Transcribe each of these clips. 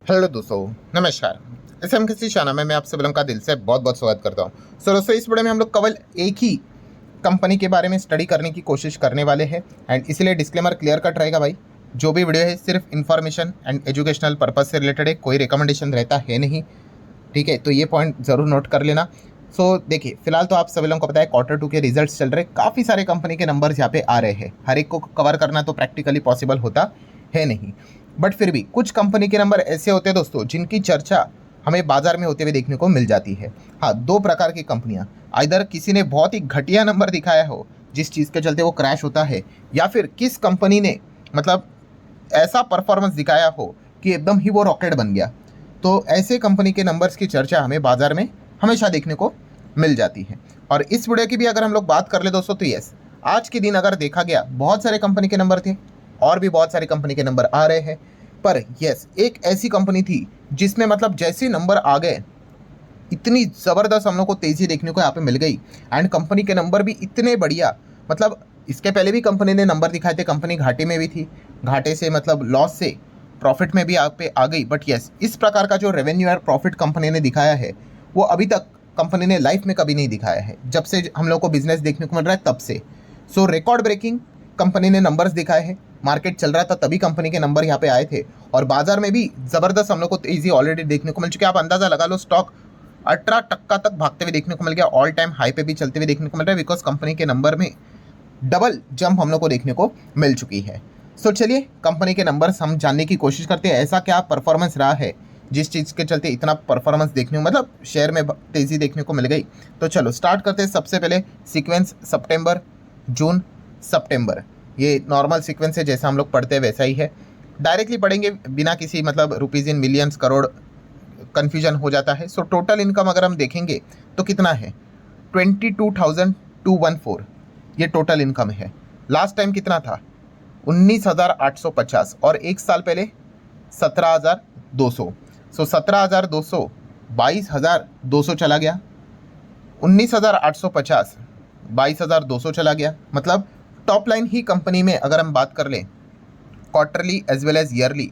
Hello दोस्तों, नमस्कार। इस हम किसी चैनल में मैं आप सभी लोगों का दिल से बहुत बहुत स्वागत करता हूँ। दोस्तों, इस वीडियो में हम लोग केवल एक ही कंपनी के बारे में स्टडी करने की कोशिश करने वाले हैं एंड इसलिए डिस्क्लेमर क्लियर कट रहेगा भाई। जो भी वीडियो है सिर्फ इन्फॉर्मेशन एंड एजुकेशनल पर्पज से रिलेटेड है, कोई रिकमेंडेशन रहता है नहीं। ठीक है, तो ये पॉइंट ज़रूर नोट कर लेना। देखिए, फिलहाल तो आप सभी लोगों को पता है Q2 के रिजल्ट्स चल रहे, काफ़ी सारे कंपनी के नंबर्स यहाँ पे आ रहे हैं। हर एक को कवर करना तो प्रैक्टिकली पॉसिबल होता है नहीं, बट फिर भी कुछ कंपनी के नंबर ऐसे होते हैं दोस्तों जिनकी चर्चा हमें बाजार में होते हुए देखने को मिल जाती है। हाँ, दो प्रकार की कंपनियाँ, आइदर किसी ने बहुत ही घटिया नंबर दिखाया हो जिस चीज़ के चलते वो क्रैश होता है, या फिर किस कंपनी ने मतलब ऐसा परफॉर्मेंस दिखाया हो कि एकदम ही वो रॉकेट बन गया। तो ऐसे कंपनी के नंबर्स की चर्चा हमें बाजार में हमेशा देखने को मिल जाती है। और इस वीडियो की भी अगर हम लोग बात कर ले दोस्तों, तो यस, आज के दिन अगर देखा गया बहुत सारे कंपनी के नंबर थे और भी बहुत सारी कंपनी के नंबर आ रहे हैं, पर यस, एक ऐसी कंपनी थी जिसमें मतलब जैसे नंबर आ गए इतनी ज़बरदस्त हम लोग को तेज़ी देखने को यहाँ पे मिल गई एंड कंपनी के नंबर भी इतने बढ़िया। मतलब इसके पहले भी कंपनी ने नंबर दिखाए थे, कंपनी घाटे में भी थी, घाटे से मतलब लॉस से प्रॉफिट में भी आप पे आ गई। बट यस, इस प्रकार का जो रेवेन्यू और प्रॉफिट कंपनी ने दिखाया है वो अभी तक कंपनी ने लाइफ में कभी नहीं दिखाया है, जब से हम लोग को बिजनेस देखने को मिल रहा है तब से। रिकॉर्ड ब्रेकिंग कंपनी ने नंबर्स दिखाए हैं। मार्केट चल रहा था तभी कंपनी के नंबर यहाँ पे आए थे और बाजार में भी ज़बरदस्त हम लोग को तेज़ी ऑलरेडी देखने को मिल चुकी है। आप अंदाज़ा लगा लो, स्टॉक 18% तक भागते हुए देखने को मिल गया, ऑल टाइम हाई पे भी चलते हुए देखने को मिल रहा है, बिकॉज कंपनी के नंबर में डबल जंप हम लोग को देखने को मिल चुकी है। चलिए कंपनी के नंबर्स हम जानने की कोशिश करते हैं, ऐसा क्या परफॉर्मेंस रहा है जिस चीज़ के चलते इतना परफॉर्मेंस देखने को मतलब शेयर में तेज़ी देखने को मिल गई। तो चलो स्टार्ट करते हैं। सबसे पहले सीक्वेंस सितंबर, जून, सितंबर, ये नॉर्मल सीक्वेंस है, जैसा हम लोग पढ़ते हैं वैसा ही है। डायरेक्टली पढ़ेंगे बिना किसी मतलब rupees in millions crore confusion हो जाता है। टोटल इनकम अगर हम देखेंगे तो कितना है, 22,214 ये टोटल इनकम है। लास्ट टाइम कितना था, 19,850 और एक साल पहले 17,200। 17,200 22,200 चला गया, 19,850 22,200 चला गया। मतलब टॉप लाइन ही कंपनी में अगर हम बात कर लें, quarterly as well as yearly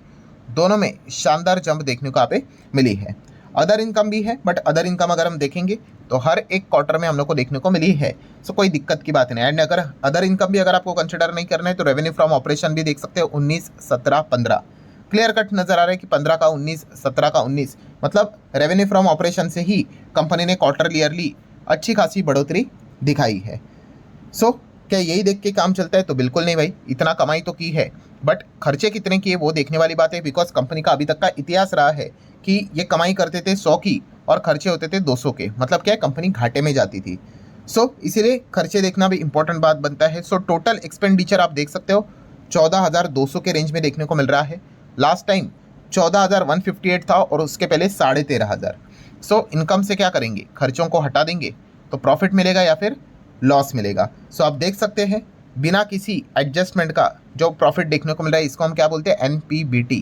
दोनों में शानदार जंप देखने को यहाँ पे मिली है। अदर इनकम भी है, बट अदर इनकम अगर हम देखेंगे तो हर एक क्वार्टर में हम लोग को देखने को मिली है। कोई दिक्कत की बात नहीं। एंड अगर अदर इनकम भी अगर आपको कंसिडर नहीं करना है तो रेवेन्यू फ्रॉम ऑपरेशन भी देख सकते हो, 19, 17, 15 क्लियर कट नजर आ रहा है कि 15 का 19, 17 का 19, मतलब रेवेन्यू फ्रॉम ऑपरेशन से ही कंपनी ने क्वार्टर ईयरली अच्छी खासी बढ़ोतरी दिखाई है। क्या यही देख के काम चलता है? तो बिल्कुल नहीं भाई, इतना कमाई तो की है, बट खर्चे कितने किए वो देखने वाली बात है। बिकॉज कंपनी का अभी तक का इतिहास रहा है कि ये कमाई करते थे 100 की और खर्चे होते थे 200 के, मतलब क्या है, कंपनी घाटे में जाती थी। इसीलिए खर्चे देखना भी इंपॉर्टेंट बात बनता है। टोटल एक्सपेंडिचर आप देख सकते हो 14,200 के रेंज में देखने को मिल रहा है। लास्ट टाइम 14,158 था और उसके पहले 13,500। इनकम से क्या करेंगे, खर्चों को हटा देंगे तो प्रॉफिट मिलेगा या फिर लॉस मिलेगा। आप देख सकते हैं बिना किसी एडजस्टमेंट का जो प्रॉफिट देखने को मिल रहा है, इसको हम क्या बोलते हैं, NPBT,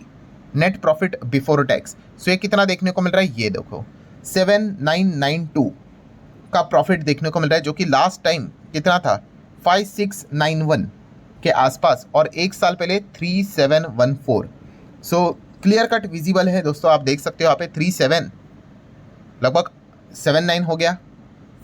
net profit before tax. ये कितना देखने को मिल रहा है, ये देखो 7,992 का प्रॉफिट देखने को मिल रहा है, जो कि लास्ट टाइम कितना था, 5,691 के आसपास और एक साल पहले 3,714। क्लियर कट विजिबल है दोस्तों, आप देख सकते हो यहाँ पे 37 लगभग 79 हो गया,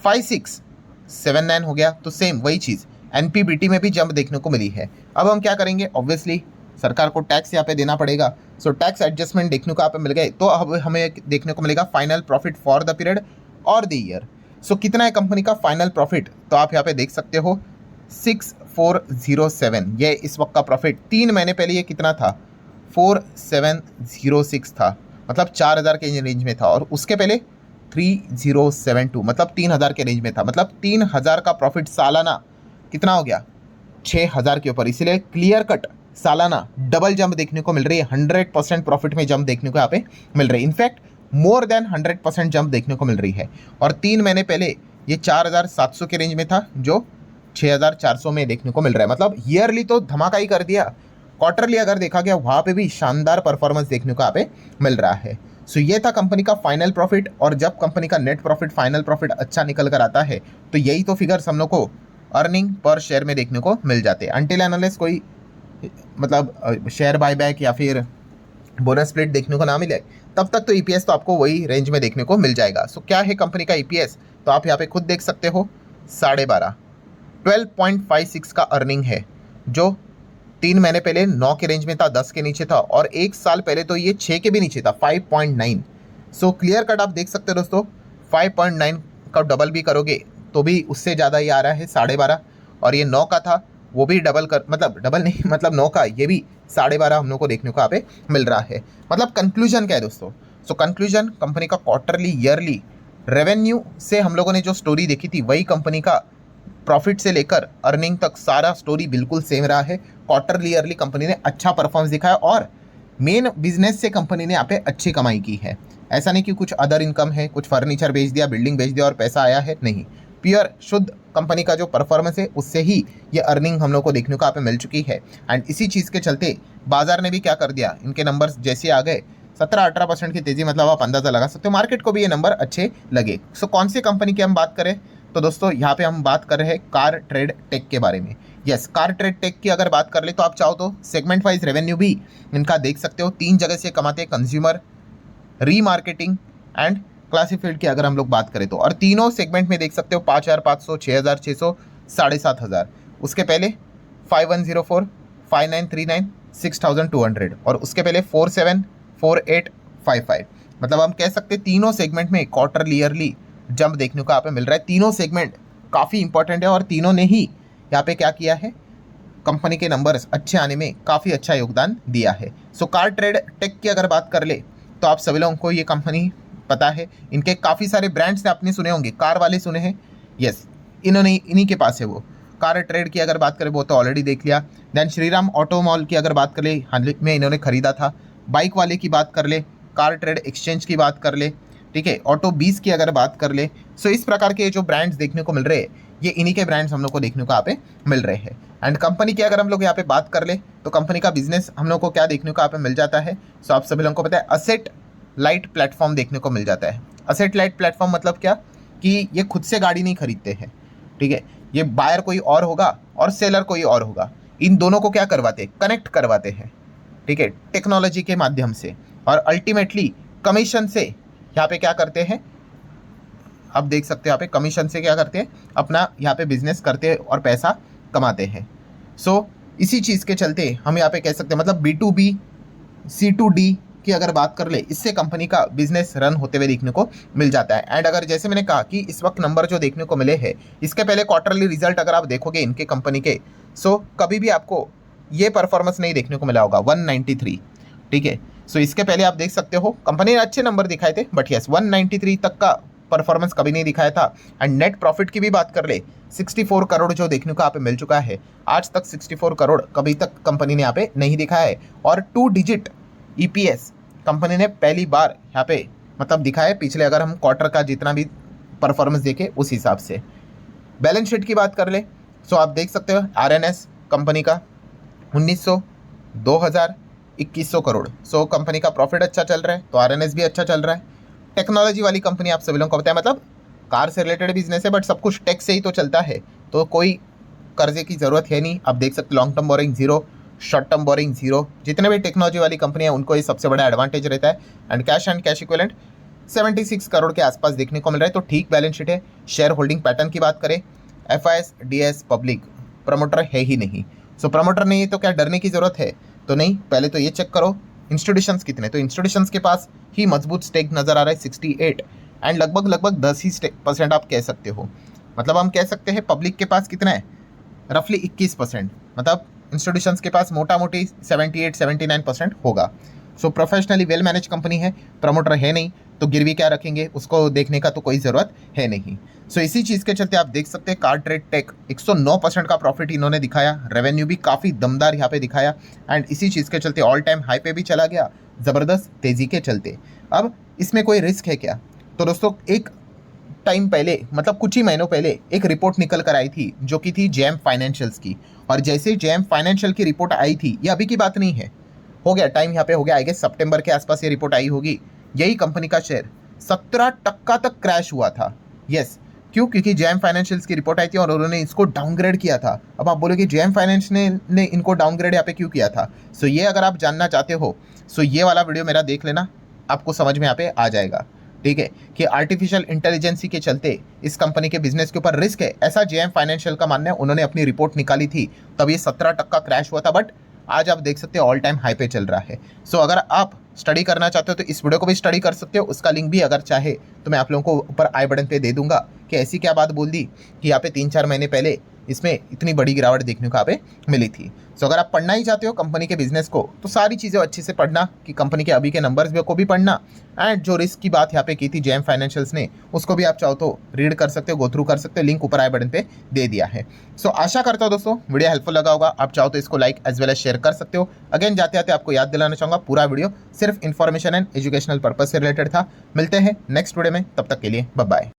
5,679 हो गया। तो सेम वही चीज़ NPBT में भी जंप देखने को मिली है। अब हम क्या करेंगे, ऑब्वियसली सरकार को टैक्स यहाँ पे देना पड़ेगा। टैक्स एडजस्टमेंट देखने को यहाँ पे मिल गए तो अब हमें देखने को मिलेगा final profit for the period और द ईयर। कितना है कंपनी का फाइनल प्रॉफिट, तो आप यहाँ पे देख सकते हो 6,407, ये इस वक्त का प्रॉफिट। 3 महीने पहले ये कितना था, 4,706 था, मतलब 4,000 के रेंज में था, और उसके पहले 3,072, मतलब 3,000 के रेंज में था। मतलब 3,000 का प्रॉफिट सालाना कितना हो गया, 6,000 के ऊपर। इसीलिए क्लियर कट सालाना डबल जंप देखने को मिल रही है, 100% प्रॉफिट में जंप देखने को यहाँ पे मिल रही है। इनफैक्ट मोर देन 100% जंप देखने को मिल रही है। और 3 महीने पहले ये 4,700 के रेंज में था, जो 6,400 में देखने को मिल रहा है। मतलब ईयरली तो धमाका ही कर दिया, क्वार्टरली अगर देखा गया वहाँ पे भी शानदार परफॉर्मेंस देखने को यहाँ पे मिल रहा है। ये था कंपनी का फाइनल प्रॉफिट। और जब कंपनी का नेट प्रॉफिट, फाइनल प्रॉफिट अच्छा निकल कर आता है तो यही तो फिगर्स हम लोग को अर्निंग पर शेयर में देखने को मिल जाते हैं। अनटिल एनालिस्ट कोई मतलब शेयर बायबैक या फिर बोनस स्प्लिट देखने को ना मिले तब तक तो ईपीएस तो आपको वही रेंज में देखने को मिल जाएगा। सो क्या है कंपनी का ईपीएस, तो आप यहाँ पे खुद देख सकते हो, 12.5 12.56 का अर्निंग है, जो 3 महीने पहले 9 के रेंज में था, 10 के नीचे था, और 1 साल पहले तो ये 6 के भी नीचे था, 5.9। सो क्लियर कट आप देख सकते हो दोस्तों, 5.9 का डबल भी करोगे तो भी उससे ज़्यादा ये आ रहा है 12.5, और ये 9 का था वो भी डबल कर, मतलब डबल नहीं, मतलब 9 का ये भी 12.5 हम लोग को देखने को यहाँ पे मिल रहा है। मतलब कंक्लूजन क्या है दोस्तों, सो कंक्लूजन कंपनी का क्वार्टरली ईयरली रेवेन्यू से हम लोगों ने जो स्टोरी देखी थी वही कंपनी का प्रॉफिट से लेकर अर्निंग तक सारा स्टोरी बिल्कुल सेम रहा है। क्वार्टरली ईयरली कंपनी ने अच्छा परफॉर्मेंस दिखाया और मेन बिजनेस से कंपनी ने यहाँ पे अच्छी कमाई की है। ऐसा नहीं कि कुछ अदर इनकम है, कुछ फर्नीचर बेच दिया, बिल्डिंग बेच दिया और पैसा आया है, नहीं। प्योर शुद्ध कंपनी का जो परफॉर्मेंस है उससे ही ये अर्निंग हम लोग को देखने को यहाँ पे मिल चुकी है। एंड इसी चीज़ के चलते बाजार ने भी क्या कर दिया, इनके नंबर्स जैसे आ गए 17-18% की तेज़ी, मतलब आप अंदाज़ा लगा सकते हो मार्केट को भी ये नंबर अच्छे लगे। सो कौन सी कंपनी की हम बात करें तो दोस्तों यहाँ पे हम बात कर रहे हैं कार ट्रेड टेक के बारे में। यस, कार ट्रेड टेक की अगर बात कर ले तो आप चाहो तो सेगमेंट वाइज रेवेन्यू भी इनका देख सकते हो। 3 जगह से कमाते हैं, कंज्यूमर, रीमार्केटिंग एंड क्लासिफाइड की अगर हम लोग बात करें तो, और तीनों सेगमेंट में देख सकते हो 5,500, 6,600, 7,500। उसके पहले 5,104, 5,939, 6,200 और उसके पहले 4,7, 4,855। मतलब हम कह सकते हैं तीनों सेगमेंट में क्वार्टरली ईयरली जंप देखने को यहाँ पे मिल रहा है। तीनों सेगमेंट काफ़ी इंपॉर्टेंट है और तीनों ने ही यहाँ पे क्या किया है, कंपनी के नंबर्स अच्छे आने में काफ़ी अच्छा योगदान दिया है। सो कार ट्रेड टेक की अगर बात कर ले तो आप सभी लोगों को ये कंपनी पता है, इनके काफ़ी सारे ब्रांड्स आपने सुने होंगे, कार वाले सुने हैं, यस इन्होंने इन्हीं के पास है वो। कार ट्रेड की अगर बात करें वो तो ऑलरेडी देख लिया। देन श्रीराम ऑटो मॉल की अगर बात कर ले, हाल में इन्होंने खरीदा था। बाइक वाले की बात कर ले, कार ट्रेड एक्सचेंज की बात कर ले, ठीक है, ऑटो 20 की अगर बात कर ले। सो इस प्रकार के जो ब्रांड्स देखने को मिल रहे हैं ये इन्हीं के ब्रांड्स हम लोग को देखने को यहाँ पे मिल रहे हैं। एंड कंपनी की अगर हम लोग यहाँ पे बात कर ले तो कंपनी का बिजनेस हम लोग को क्या देखने को यहाँ पे मिल जाता है, सो आप सभी लोगों को पता है असेट लाइट प्लेटफॉर्म देखने को मिल जाता है। असेट लाइट प्लेटफॉर्म मतलब क्या, कि ये खुद से गाड़ी नहीं खरीदते हैं, ठीक है, ये बायर कोई और होगा और सेलर कोई और होगा, इन दोनों को क्या करवाते हैं, कनेक्ट करवाते हैं, ठीक है, टेक्नोलॉजी के माध्यम से, और अल्टीमेटली कमीशन से यहाँ पे क्या करते हैं, आप देख सकते हो यहाँ पे कमीशन से क्या करते हैं, अपना यहाँ पे बिजनेस करते हैं और पैसा कमाते हैं। सो इसी चीज़ के चलते हम यहाँ पे कह सकते हैं, मतलब B2B C2D की अगर बात कर ले, इससे कंपनी का बिजनेस रन होते हुए देखने को मिल जाता है। एंड अगर जैसे मैंने कहा कि इस वक्त नंबर जो देखने को मिले हैं, इसके पहले क्वार्टरली रिजल्ट अगर आप देखोगे इनके कंपनी के, सो कभी भी आपको ये परफॉर्मेंस नहीं देखने को मिला होगा 193, ठीक है। सो इसके पहले आप देख सकते हो कंपनी ने अच्छे नंबर दिखाए थे, बट यस 193 तक का परफॉर्मेंस कभी नहीं दिखाया था। एंड नेट प्रॉफिट की भी बात कर ले, 64 करोड़ जो देखने को यहाँ पे मिल चुका है, आज तक 64 करोड़ कभी तक कंपनी ने यहाँ पे नहीं दिखाया है। और 2 डिजिट EPS कंपनी ने पहली बार यहाँ पे मतलब दिखाया है, पिछले अगर हम क्वार्टर का जितना भी परफॉर्मेंस देखें उस हिसाब से। बैलेंस शीट की बात कर ले, सो आप देख सकते हो RNS कंपनी का 1900, 2000, 2100 करोड़। सो कंपनी का प्रॉफिट अच्छा चल रहा है तो RNS भी अच्छा चल रहा है। टेक्नोलॉजी वाली कंपनी आप सभी लोगों को पता है, मतलब कार से रिलेटेड बिजनेस है बट सब कुछ टेक से ही तो चलता है, तो कोई कर्जे की ज़रूरत है नहीं। आप देख सकते long term borrowing zero, short term borrowing zero. जितने भी टेक्नोलॉजी वाली कंपनी है उनको ये सबसे बड़ा एडवांटेज रहता है। एंड कैश इक्विवेलेंट 76 करोड़ के आसपास देखने को मिल रहा है, तो ठीक बैलेंस शीट है। शेयर होल्डिंग पैटर्न की बात करें, FIS DS पब्लिक, प्रमोटर है ही नहीं। सो प्रमोटर नहीं है तो क्या डरने की ज़रूरत है, तो नहीं। पहले तो ये चेक करो इंस्टीट्यूशंस कितने, तो इंस्टीट्यूशंस के पास ही मजबूत स्टेक नज़र आ रहा है 68, एंड लगभग 10 ही % आप कह सकते हो। मतलब हम कह सकते हैं पब्लिक के पास कितना है, रफली 21%, मतलब इंस्टीट्यूशंस के पास मोटा मोटी 78-79% होगा। सो प्रोफेशनली वेल मैनेज कंपनी है, प्रमोटर है नहीं तो गिरवी क्या रखेंगे, उसको देखने का तो कोई ज़रूरत है नहीं। सो इसी चीज़ के चलते आप देख सकते हैं कार ट्रेड टेक 109% का प्रॉफिट इन्होंने दिखाया, रेवेन्यू भी काफ़ी दमदार यहाँ पे दिखाया, एंड इसी चीज़ के चलते ऑल टाइम हाई पे भी चला गया ज़बरदस्त तेज़ी के चलते। अब इसमें कोई रिस्क है क्या, तो दोस्तों एक टाइम पहले, मतलब कुछ ही महीनों पहले एक रिपोर्ट निकल कर आई थी जो कि थी JM फाइनेंशियल्स की, और जैसे ही JM फाइनेंशियल की रिपोर्ट आई थी, ये अभी की बात नहीं है, हो गया टाइम यहाँ पे हो गया, आई गेस सितंबर के आसपास ये रिपोर्ट आई होगी, यही कंपनी का शेयर 17% तक क्रैश हुआ था। यस, क्यों? क्योंकि जेएम फाइनेंशियल्स की रिपोर्ट आई थी और उन्होंने इसको डाउनग्रेड किया था। अब आप बोलोगे जेएम फाइनेंस ने इनको डाउनग्रेड यहाँ पे क्यों किया था? सो ये अगर आप जानना चाहते हो सो ये वाला वीडियो मेरा देख लेना, आपको समझ में यहाँ पे आ जाएगा। ठीक है, कि आर्टिफिशियल इंटेलिजेंसी के चलते इस कंपनी के बिजनेस के ऊपर रिस्क है, ऐसा जेएम फाइनेंशियल का मानना है। उन्होंने अपनी रिपोर्ट निकाली थी तब ये 17% क्रैश हुआ था, बट आज आप देख सकते हो ऑल टाइम हाई पे चल रहा है। सो अगर आप स्टडी करना चाहते हो तो इस वीडियो को भी स्टडी कर सकते हो, उसका लिंक भी अगर चाहे तो मैं आप लोगों को ऊपर आई बटन पे दे दूंगा कि ऐसी क्या बात बोल दी कि यहाँ पे 3-4 महीने पहले इसमें इतनी बड़ी गिरावट देखने को यहाँ पे मिली थी। सो अगर आप पढ़ना ही चाहते हो कंपनी के बिजनेस को तो सारी चीज़ें अच्छे से पढ़ना, कि कंपनी के अभी के नंबर्स को भी पढ़ना, एंड जो रिस्क की बात यहाँ पे की थी जेएम फाइनेंशियल्स ने उसको भी आप चाहो तो रीड कर सकते हो, गो थ्रू कर सकते हो, लिंक ऊपर आई बटन पे दे दिया है। सो आशा करता हूँ दोस्तों वीडियो हेल्पफुल लगा होगा। आप चाहो तो इसको like as well as share कर सकते हो। अगेन जाते जाते आपको याद दिलाना चाहूँगा पूरा वीडियो सिर्फ इन्फॉर्मेशन एंड एजुकेशनल पर्पज से रिलेटेड था। मिलते हैं नेक्स्ट वीडियो में, तब तक के लिए बाय बाय।